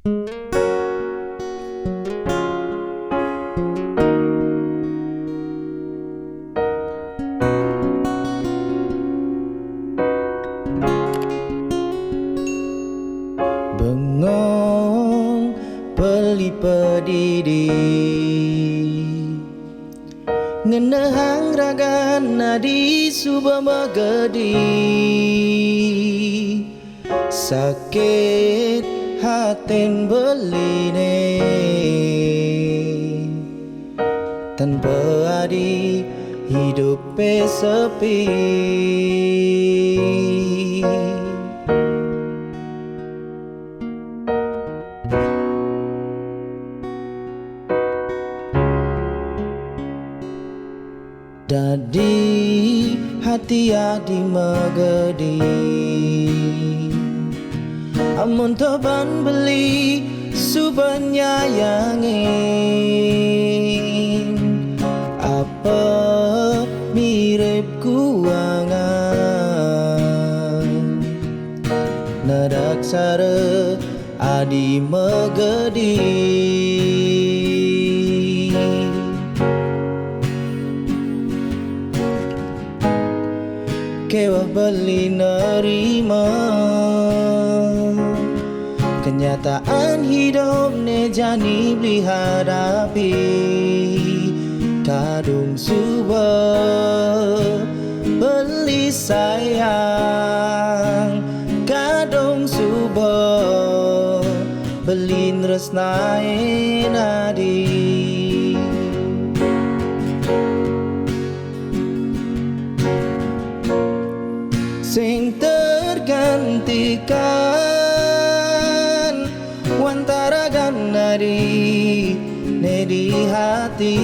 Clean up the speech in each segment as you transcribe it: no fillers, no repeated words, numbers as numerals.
Bengong peli pedidi ngenehang ragan nadi subama gedi sakit hatin beline tanpa adi hidup sepi. Dadi hati adi megedi amun toban beli subanyayangin apa mirip kuangan nadak sare adi megedi. Kewah beli nerima kenyataan hidup ne jani beli hadapi kadung suba beli sayang kadung suba beli tresnae nadi. Sing tergantikan wantara ganari nedi hati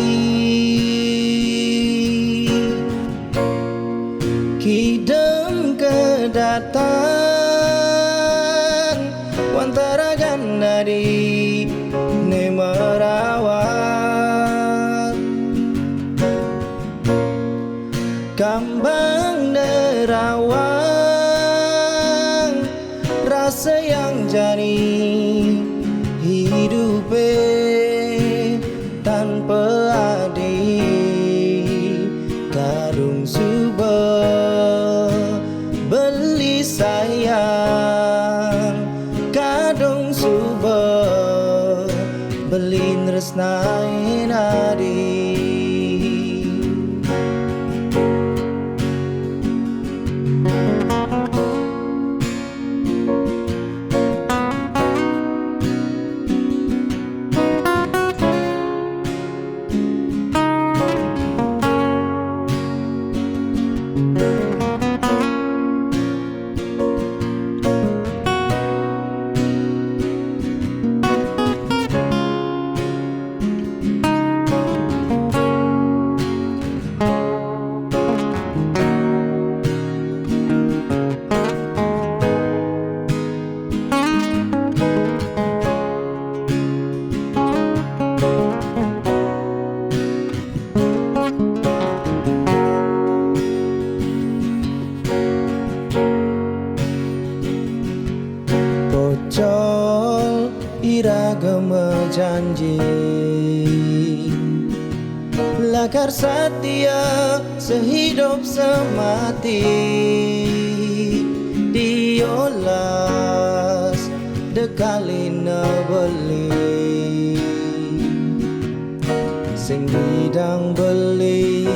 kidem kedatan wantara ganari ne merawat kambang nerawat rasa yang jani hidup tanpa adi kadung suba beli sayang kadung suba beli tresnae nadi. Pocol iragama janji lakar setia sehidup semati diolas dekali nebeli sing bidang beli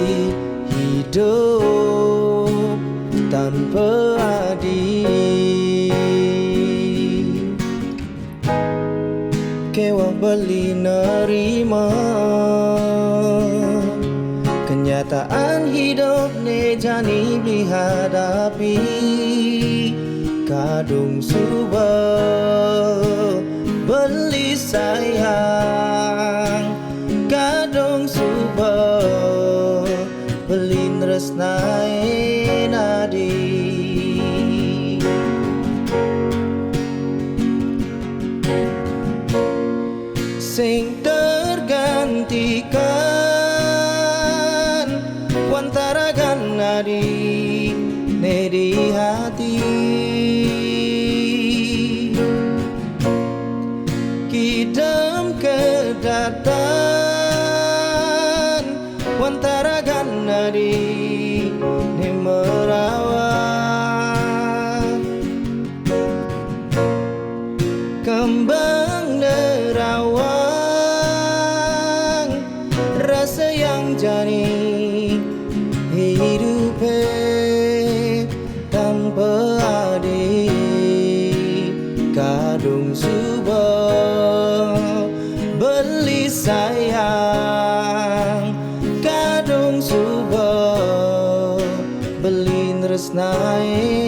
hidup tanpa adi kewah beli nerima kenyataan hidup ne jani beli hadapi kadung suba beli sayang kadung suba beli tresnae nadi. Sing tergantikan wantara ganari nedi hati kembang nerawang, rasa yang jernih hidupnya tanpa adik. Kadung subah beli sayang, kadung subah beli nresnai.